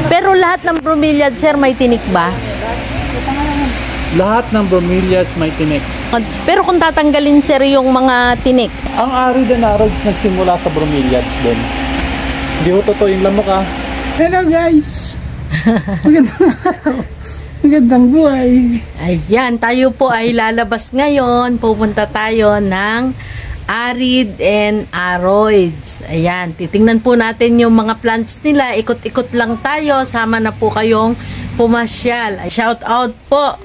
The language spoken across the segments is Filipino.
Pero lahat ng bromeliad, sir, may tinik ba? Lahat ng bromeliads may tinik. Pero kung tatanggalin, sir, yung mga tinik? Ang arid and arods nagsimula sa bromeliads din. Hindi ho totoo yung lamok ah. Hello guys! Magandang buhay! Ayan, tayo po ay lalabas ngayon. Pupunta tayo ng arid and aroids. Ayan, titingnan po natin yung mga plants nila. Ikot-ikot lang tayo. Sama na po kayong pumasyal. Shout out po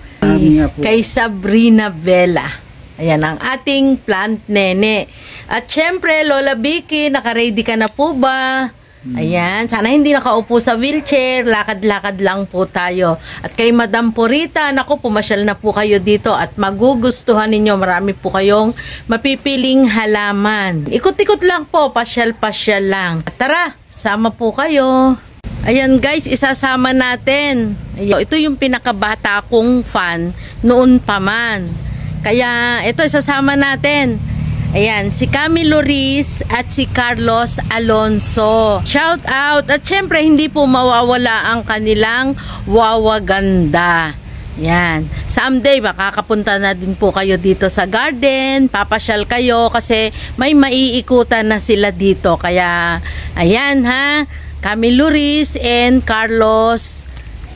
kay Sabrina Vela. Ayan ang ating plant nene. At syempre, Lola Vicky, naka-ready ka na po ba? Ayan, sana hindi nakaupo sa wheelchair, lakad-lakad lang po tayo. At kay Madam Purita, naku, pumasyal na po kayo dito at magugustuhan ninyo, marami po kayong mapipiling halaman. Ikot-ikot lang po, pasyal-pasyal lang. At tara, sama po kayo. Ayan guys, isasama natin. Ito yung pinakabata kong fan noon pa man. Kaya ito, isasama natin. Ayan, si Camilo Riz at si Carlos Alonso. Shout out! At syempre, hindi po mawawala ang kanilang wawaganda. Yan. Someday, makakapunta na din po kayo dito sa garden. Papasyal kayo kasi may maiikutan na sila dito. Kaya, ayan ha, Camilo Riz and Carlos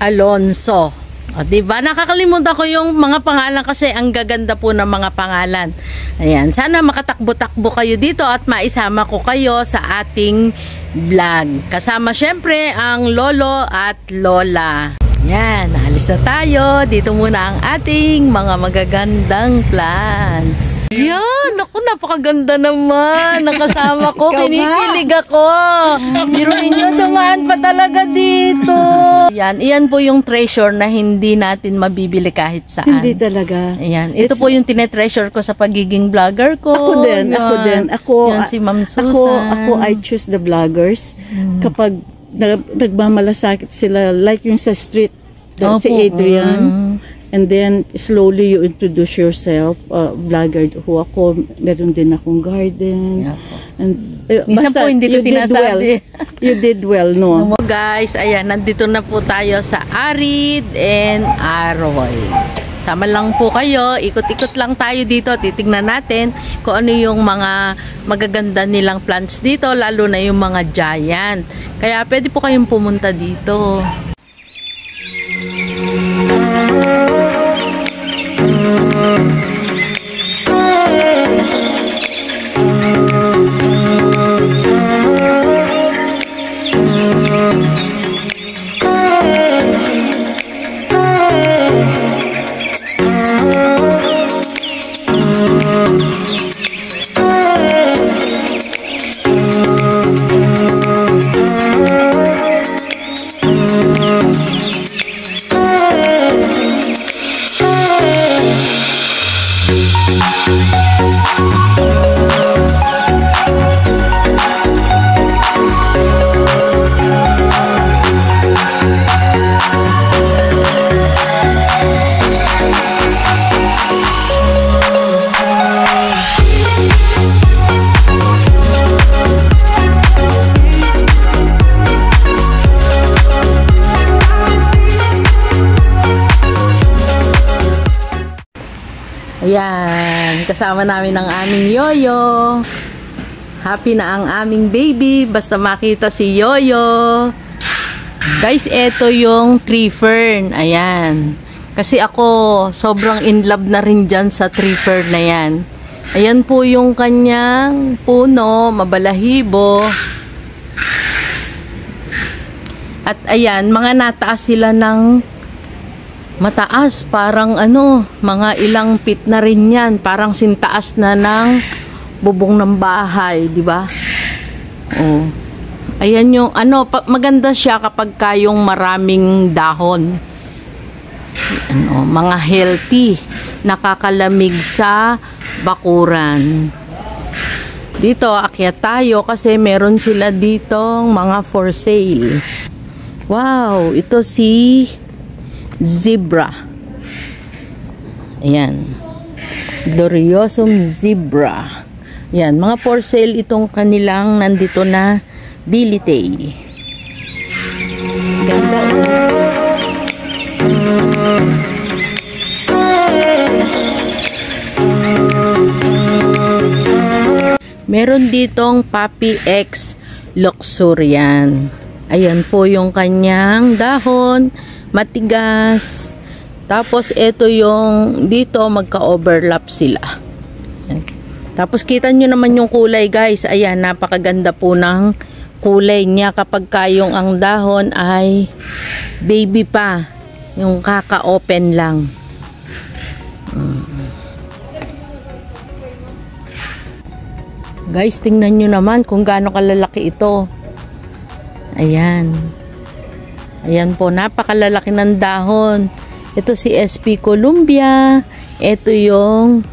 Alonso. O, diba? Nakakalimutan ko yung mga pangalan kasi ang gaganda po ng mga pangalan. Ayan. Sana makatakbo-takbo kayo dito at maisama ko kayo sa ating vlog. Kasama syempre ang lolo at lola. Yan. Alis na tayo. Dito muna ang ating mga magagandang plants. Yan. Naku, napakaganda naman. Nakasama ko. Kinikilig ako. Biruin nyo, dumaan pa talaga dito. Yan. Iyan po yung treasure na hindi natin mabibili kahit saan. Hindi talaga. Ayan. Ito po yung tinetreasure ko sa pagiging vlogger ko. Ako din. Yan. Ako din. Yan si Ma'am Susan. Ako, I choose the vloggers. Kapag nagmamalasakit sila, like yung sa street, si Adrian. And then, slowly you introduce yourself, vlogger who ako, meron din akong garden. And, minsan po hindi ko sinasabi. You did well, no? Guys, ayan, nandito na po tayo sa arid and aroid. Sama lang po kayo, ikot-ikot lang tayo dito, titignan natin kung ano yung mga magaganda nilang plants dito, lalo na yung mga giant. Kaya pwede po kayong pumunta dito. Ayan, kasama namin ang aming Yoyo. Happy na ang aming baby, basta makita si Yoyo. Guys, eto yung tree fern. Ayan. Kasi ako, sobrang in love na rin dyan sa tree fern na yan. Ayan po yung kanyang puno, mabalahibo. At ayan, mga nataas sila ng mataas, parang ano, mga ilang feet na rin yan, parang sintaas na ng bubong ng bahay, di ba? Oh. Ayan yung ano, maganda siya kapag kayong maraming dahon. Ano, mga healthy, nakakalamig sa bakuran. Dito akyat tayo kasi meron sila ditong mga for sale. Wow, ito si zebra. Ayan. Gloriosum zebra. Ayan, mga for sale itong kanilang nandito na bilitay. Ganda oh. Meron ditong Poppy X Luxurian. Ayan po yung kanyang dahon, matigas. Tapos ito yung dito magka-overlap sila. Ayan. Tapos kita nyo naman yung kulay guys. Ayan, napakaganda po ng kulay niya kapag kayong ang dahon ay baby pa. Yung kaka-open lang. Guys, tingnan nyo naman kung gaano kalalaki ito. Ayan. Ayan po, napakalalaki ng dahon. Ito si SP Columbia. Ito yung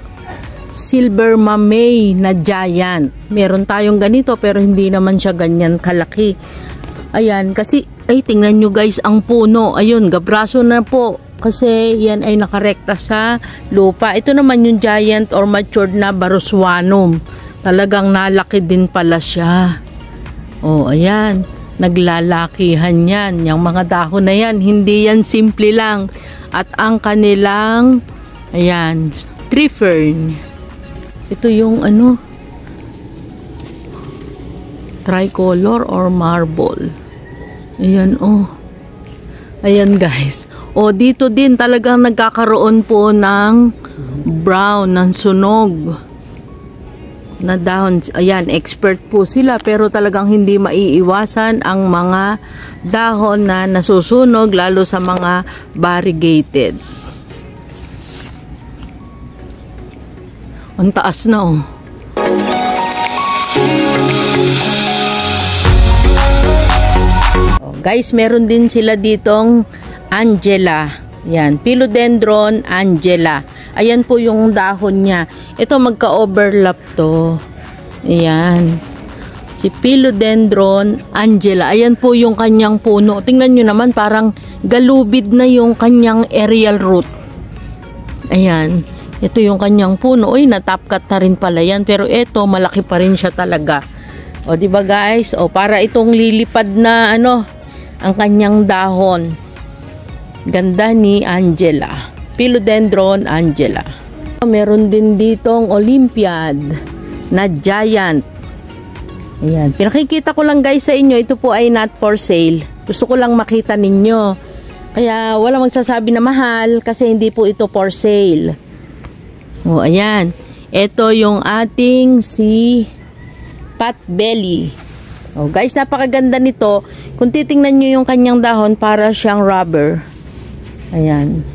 Silver Mamey na giant. Meron tayong ganito pero hindi naman siya ganyan kalaki. Ayan, kasi ay tingnan nyo guys ang puno. Ayun, gabraso na po. Kasi yan ay nakarekta sa lupa. Ito naman yung giant or matured na Baroswanum. Talagang nalaki din pala siya. Oh, ayan. Naglalakihan yan. Yung mga dahon na yan, hindi yan simple lang. At ang kanilang, ayan, tree fern. Ito yung ano, tricolor or marble. Ayan, oh. Ayan guys. Oh, dito din talagang nagkakaroon po ng brown, ng sunog na dahon. Ayan, expert po sila pero talagang hindi maiiwasan ang mga dahon na nasusunog lalo sa mga variegated. Ang taas na oh. Oh guys, meron din sila ditong Angela. Yan, Philodendron Angela. Ayan po yung dahon niya. Ito magka-overlap to. Ayan. Si Philodendron Angela. Ayan po yung kanyang puno. Tingnan nyo naman parang galubid na yung kanyang aerial root. Ayan. Ito yung kanyang puno. Uy, natapkat na rin pala yan. Pero ito, malaki pa rin siya talaga. O, diba guys? O, para itong lilipad na ano, ang kanyang dahon. Ganda ni Angela. Philodendron Angela. Meron din ditong Olympiad na giant. Ayan. Pinakikita ko lang guys sa inyo. Ito po ay not for sale. Gusto ko lang makita ninyo. Kaya walang magsasabi na mahal kasi hindi po ito for sale. O, ayan. Ito yung ating si Potbelly. O, guys, napakaganda nito. Kung titingnan nyo yung kanyang dahon, para siyang rubber. Ayan.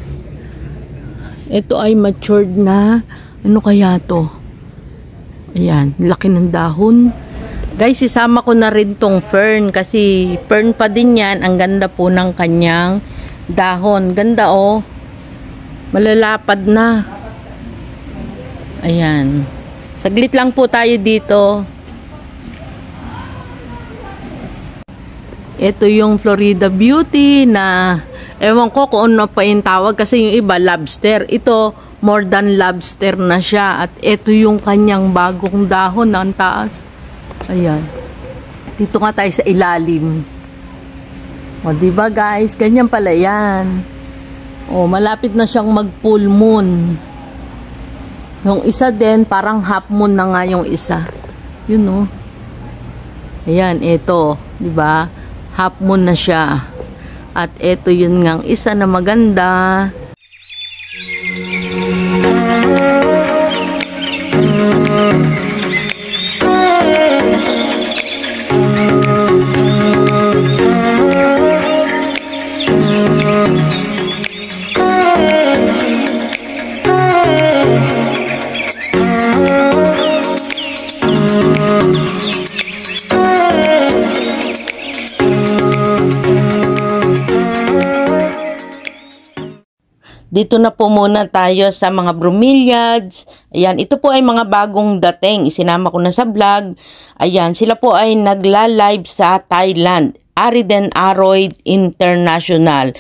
Ito ay matured na, ano kaya to? Ayan, laki ng dahon. Guys, isama ko na rin tong fern kasi fern pa din yan. Ang ganda po ng kanyang dahon. Ganda oh. Malalapad na. Ayan. Saglit lang po tayo dito. Ito yung Florida Beauty na ewan ko kung ano pa yung tawag kasi yung iba lobster. Ito more than lobster na siya. At ito yung kanyang bagong dahon na ang taas. Ayan. Dito nga tayo sa ilalim. O diba guys? Ganyan pala yan. O malapit na siyang mag full moon. Yung isa din parang half moon na nga yung isa. Yun o. Ayan, ito. Diba? Half moon na siya. At ito yun ngang isa na maganda. Dito na po muna tayo sa mga bromeliads. Ayan, ito po ay mga bagong dating. Isinama ko na sa vlog. Ayan, sila po ay nagla-live sa Thailand. Arid and Aroid International.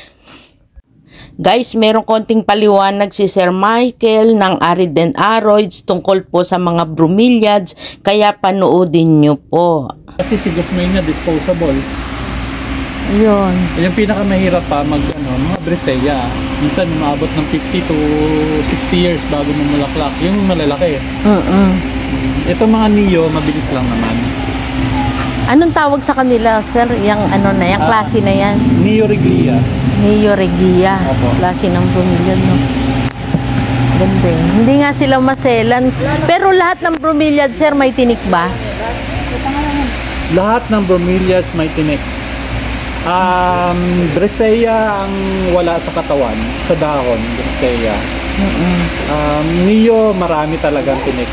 Guys, merong konting paliwanag si Sir Michael ng Arid and Aroids tungkol po sa mga bromeliads. Kaya panoodin nyo po. Kasi si Jasmine disposable. Yun. Yung pinakamahirap pa mga Brescia. Minsan umabot ng 50 to 60 years bago mamulaklak. Yung malalaki. Ito mga Neo, mabilis lang naman. Anong tawag sa kanila, sir? Yung yung klase na yan? Neo Regia. Neo Regia. Opo. Klase ng bromeliad, no? Ganda. Hindi nga sila maselan. Pero lahat ng bromeliad, sir, may tinik ba? Lahat ng bromeliads may tinik. Brescia ang wala sa katawan, sa dahon, Brescia. Neo, marami talagang tinik.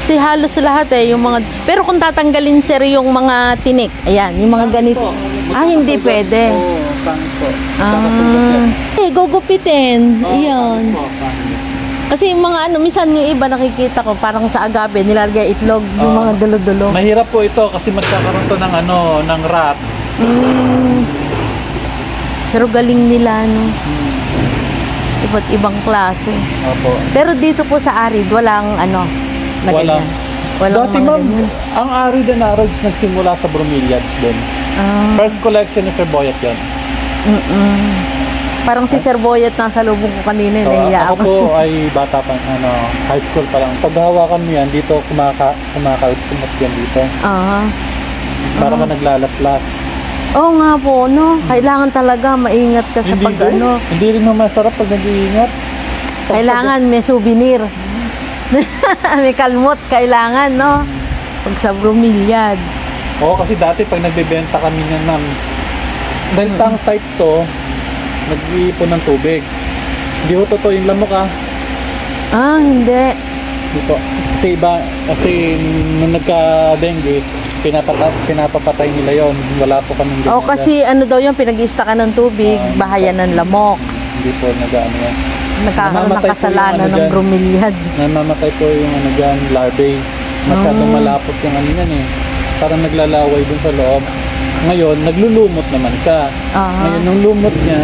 Kasi halos lahat yung mga... Pero kung tatanggalin, sir, yung mga tinik, ayan, yung mga ganito. Hindi pwede. Oo, pangit po. Gugupitin. Iyon. Kasi yung mga minsan yung iba nakikita ko, parang sa agape, nilalagay itlog, yung mga dulo-dulo. Mahirap po ito kasi magkakaroon to ng ng rat. Pero galing nila, no? Iba't ibang klase. Opo. Pero dito po sa Arid, walang na ganyan. Walang Dati mga ma'am, ganyan. ang Arid and Arrows nagsimula sa bromeliads din. First collection ni Sir Boyet yan. Parang si Sir Boyet nasa lubong ko kanina, nahiya ako po ay bata pa, high school pa lang. Pag hawakan mo yan, dito kumakalsumot yan dito. Para ka naglalaslas. Oo nga po, no? Kailangan talaga maingat ka sa Hindi rin naman masarap pag nag-iingat. Kailangan may souvenir. May kalmot, kailangan, no? Pag sa bromeliad. Oo, kasi dati pag nagbebenta kami niyan, ma'am, dahil tang type to, nag-iipon ng tubig. Hindi ho totoo yung lamok, Hindi. Dito. Kasi nung nagka-dengue, pinapapatay nila yon. Wala po kaming ganyan. Kasi daw yung pinag-iistakan ng tubig, bahayan ng lamok. Hindi po nag-ano yan. Nagkakaroon ng kasalanan ng bromeliad. Namamatay po yung dyan, larvae. Masyadong malapot yung yan Parang naglalaway dun sa loob. Ngayon, naglulumot naman siya. Ngayon, nung lumot niya,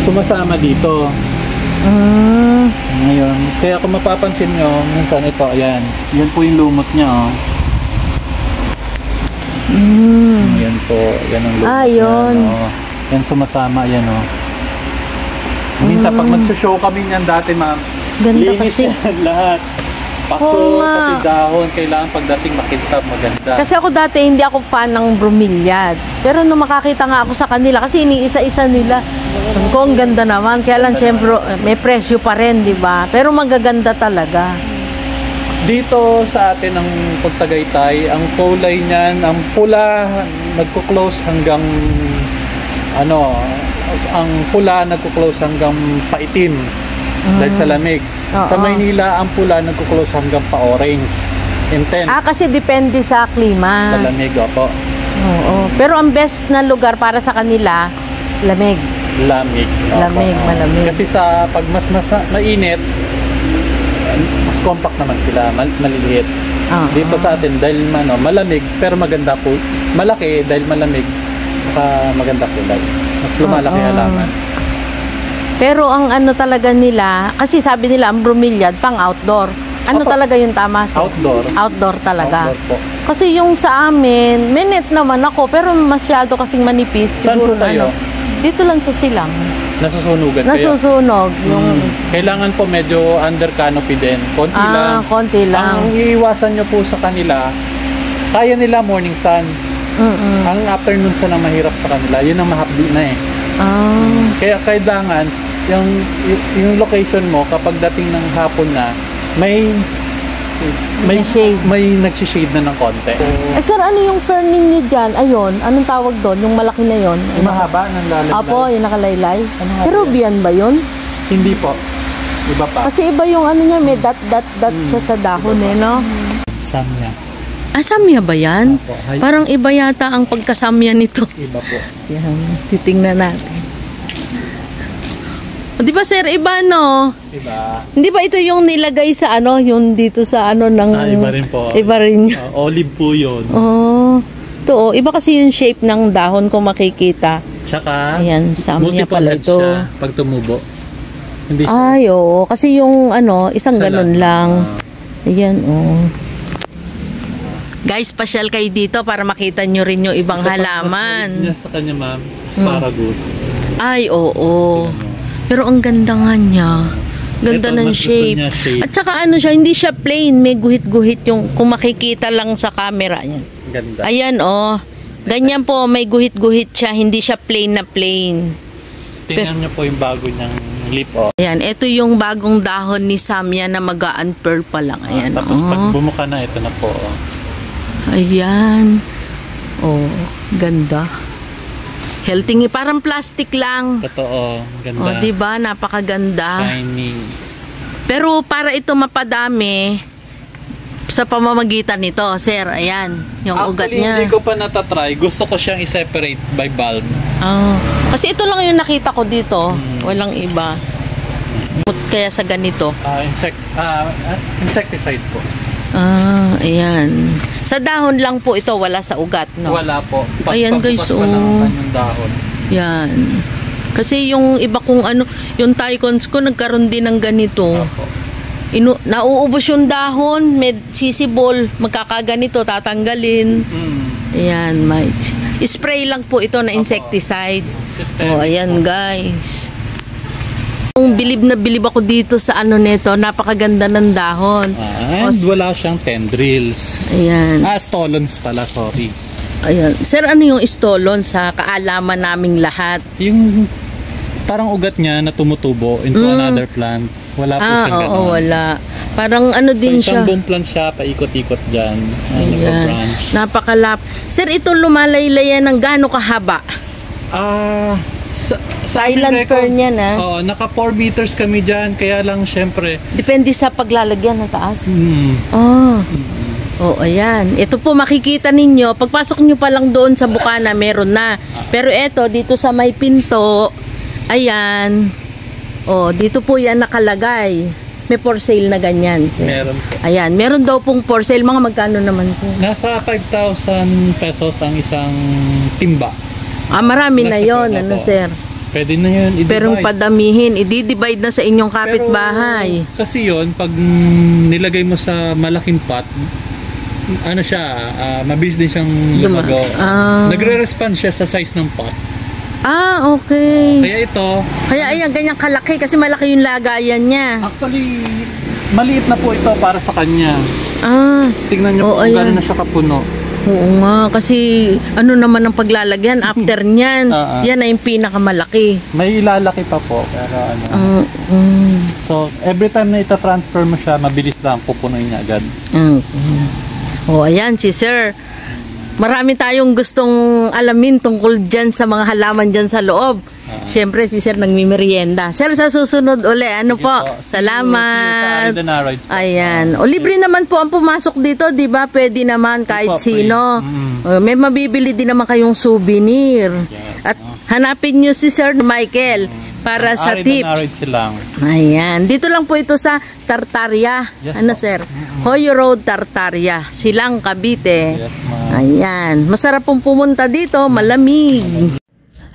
sumasama dito. Ngayon, kaya kung mapapansin nyo, minsan ito, ayan. Yan po yung lumot niya, Yan po, yan ang lumot yun. niya. Yan sumasama, yan, Minsan, pag magsushow kami niyan dati, ma'am, ganda linis kasi. yan lahat. Paso, pati dahon, kailangan pagdating makintab, maganda. Kasi ako dati, hindi ako fan ng bromeliad. Pero nung makakita nga ako sa kanila, kasi iniisa-isa nila, ko ang ganda naman. Kaya lang, syempre, may presyo pa rin, di ba? Pero magaganda talaga. Dito sa atin ang Pagtagaytay, ang kulay niyan, ang pula, nagko-close hanggang, ang pula nagko-close hanggang paitim. Dahil sa lamig. Sa Maynila, ang pula nagko-close hanggang pa-orange. Intense. Kasi depende sa klima. Sa lamig, opo. Oo. Pero ang best na lugar para sa kanila, lamig. Lamig. Lamig, malamig. Kasi pag mas mainit, mas compact naman sila, maliliit. Dito sa atin, dahil malamig, pero maganda po. Malaki, dahil malamig, saka maganda kulay. Mas lumalaki halaman. Pero ang talaga nila, kasi sabi nila ang bromeliad pang outdoor. Talaga yung tama? Outdoor. Outdoor talaga. Outdoor po. Kasi yung sa amin, may net naman ako, pero masyado kasing manipis. Saan po kayo? Dito lang sa silang. Nasusunugan kayo? Nasusunog. Kailangan po medyo under canopy din. Konti lang. Konti lang. Ang iiwasan nyo po sa kanila, kaya nila morning sun. Ang afternoon sun ang mahirap sa kanila. Yun ang mahapdi na Kaya kailangan, yung location mo, kapag dating ng hapon na, may shade. May nagsishade na ng konti. Sir, ano yung ferning niyo dyan? Ayun, anong tawag doon? Yung malaki na yon? Yung mahaba ng lalaylay? Apo, yung nakalaylay. Peruvian ba yun? Hindi po. Iba pa. Kasi iba yung niya, may dot siya sa dahon no? Samya. Samya ba yan? Apo. Parang iba yata ang pagkasamya nito. Iba po. Yan, titingnan natin. Di ba sir, iba Iba. Hindi ba ito yung nilagay sa yung dito sa ng... Iba rin po. Iba rin. Olive po yun. Ito iba kasi yung shape ng dahon kung makikita. Tsaka, ayan, samya pala ito. Siya pag tumubo. Hindi siya. Ay, oo. Kasi yung isang ganun lang. Ayan, Guys, pasyal kayo dito para makita nyo rin yung ibang halaman. Niya sa kanya, ma'am, asparagus. Ay, oo. Pero ang ganda nga niya. Ganda ng shape. At saka ano siya, hindi siya plain. May guhit-guhit yung kung makikita lang sa camera niya. Ganda. Ayan, oh. Ganyan po, may guhit-guhit siya. Hindi siya plain na plain. Tingnan niyo po yung bago niyang lip, oh. Ayan, ito yung bagong dahon ni Samya na mag-unpearl pa lang. Ayan, tapos pag bumuka na, ito na po, oh. Ayan. Oh, ganda. Healthy, parang plastic lang. Totoo, ganda. Oh, diba? Napakaganda. Shiny. Pero para ito mapadami sa pamamagitan nito, sir, ayan, yung ugat niya. Hindi ko pa natatry. Gusto ko siyang i-separate by bulb. Oh. Kasi ito lang yung nakita ko dito. Walang iba. Kaya sa ganito. Insecticide po. Ayan. Sa dahon lang po ito, wala sa ugat, no? Wala po. Ayan guys, oh. Yung dahon. Yan. Kasi yung iba kung ano, yung Tycons ko nagkaroon din ng ganito. Opo. Nauubos yung dahon, med sisibol, magkakaganito, tatanggalin. Ayan, mate. Spray lang po ito na insecticide. Oh, ayan guys. Bilib na bilib ako dito sa ano nito, napakaganda ng dahon. And wala siyang tendrils. Ayan. Stolons pala, sorry. Ayan. Sir, ano yung stolon sa kaalaman naming lahat? Yung parang ugat niya na tumutubo into another plant. Wala po siyang ganun. Oo, wala. Parang ano din siya. Isang buong plant siya, paikot-ikot dyan. Ayan. Napakalap. Sir, ito lumalaylayan ng gaano kahaba? Sa island fern niya na. Oo, naka 4 meters kami dyan. Kaya lang, syempre. Depende sa paglalagyan ng taas. Oh, ayan. Ito po makikita ninyo. Pagpasok nyo pa lang doon sa bukana, meron na. Pero ito, dito sa may pinto, ayan. Oh, dito po yan nakalagay. May for sale na ganyan, sir. Meron po. Ayan, meron daw pong for sale. Mga magkano naman, sir? Nasa 5,000 pesos ang isang timba. Marami na yon, ano, sir? Pwede na yun, i-divide. Pero padamihin, i-divide na sa inyong kapitbahay. Kasi yon pag nilagay mo sa malaking pot, ano siya, mabilis din siyang lumago. Nagre-respond siya sa size ng pot. Okay. Kaya ito. Kaya ayan, ganyang kalaki kasi malaki yung lagayan niya. Actually, maliit na po ito para sa kanya. Tingnan niyo po kung gano'n na siya kapuno. Oo nga, kasi ano naman ang paglalagyan after niyan. Yan na yung pinakamalaki. May ilalaki pa po. Pero ano. So, every time na ita-transfer mo siya, mabilis lang, pupunuin niya agad. Ayan, si sir. Marami tayong gustong alamin tungkol dyan sa mga halaman dyan sa loob. Siyempre, si sir nagmimerienda. Sir, sa susunod uli, ano po? Salamat. Ayan. O, libre naman po ang pumasok dito, di ba? Pwede naman kahit sino. May mabibili din naman kayong souvenir. At hanapin nyo si Sir Michael para sa tips. Ayan. Dito lang po ito sa Tartaria. Ano, sir? Hoyo Road, Tartaria. Silang Cavite. Ayan. Masarap pong pumunta dito. Malamig.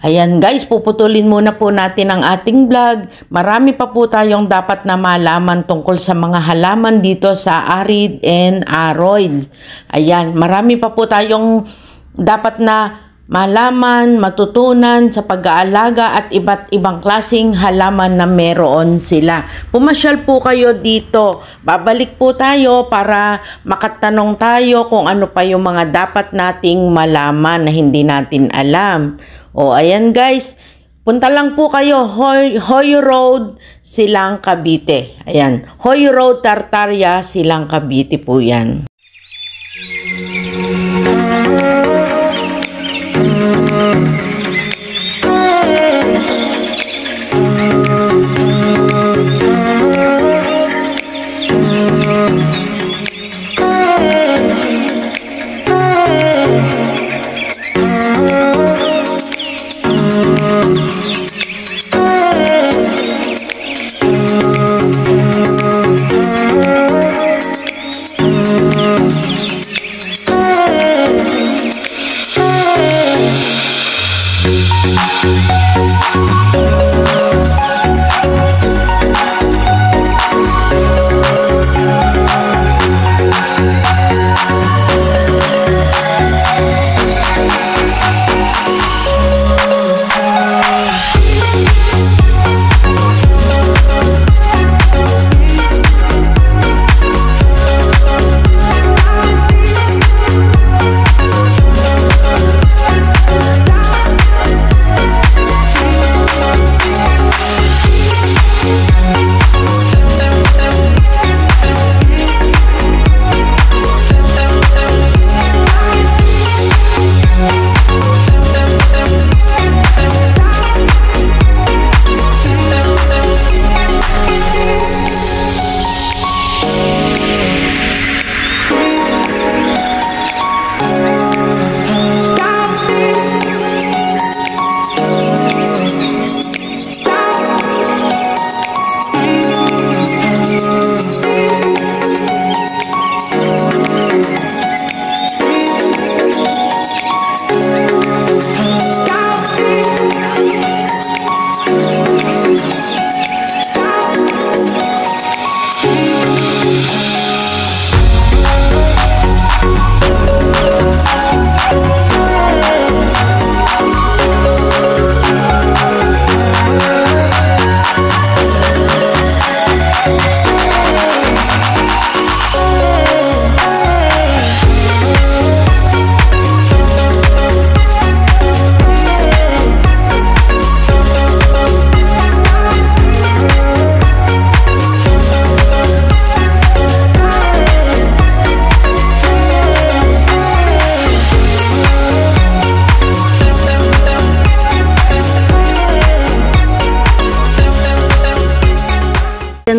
Ayan guys, puputulin muna po natin ang ating vlog. Marami pa po tayong dapat na malaman tungkol sa mga halaman dito sa Arid and Aroids. Ayan, marami pa po tayong dapat na malaman, matutunan sa pag-aalaga at iba't ibang klaseng halaman na meron sila. Pumasyal po kayo dito. Babalik po tayo para makatanong tayo kung ano pa yung mga dapat nating malaman na hindi natin alam. Ayan guys, punta lang po kayo, Hoyo Road, Silang Cavite. Ayan, Hoyo Road, Tartaria, Silang Cavite po yan.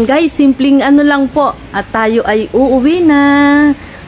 guys, simpleng ano lang po. At tayo ay uuwi na.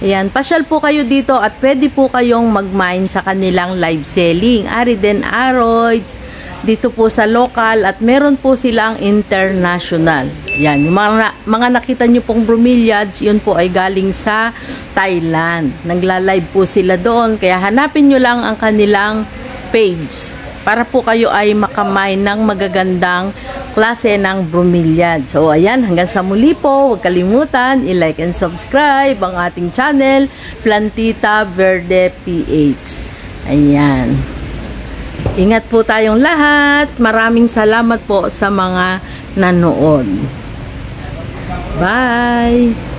Ayan, pasyal po kayo dito at pwede po kayong mag-mine sa kanilang live selling. Arid and Aroids. Dito po sa local at meron po silang international. Yan, yung mga nakita nyo pong bromeliads, yun po ay galing sa Thailand. Nagla-live po sila doon, kaya hanapin nyo lang ang kanilang page para po kayo ay makamine ng magagandang klase ng bromeliad. So, ayan, hanggang sa muli po, huwag kalimutan, i-like and subscribe ang ating channel, Plantita Verde PH. Ayan. Ingat po tayong lahat. Maraming salamat po sa mga nanood. Bye!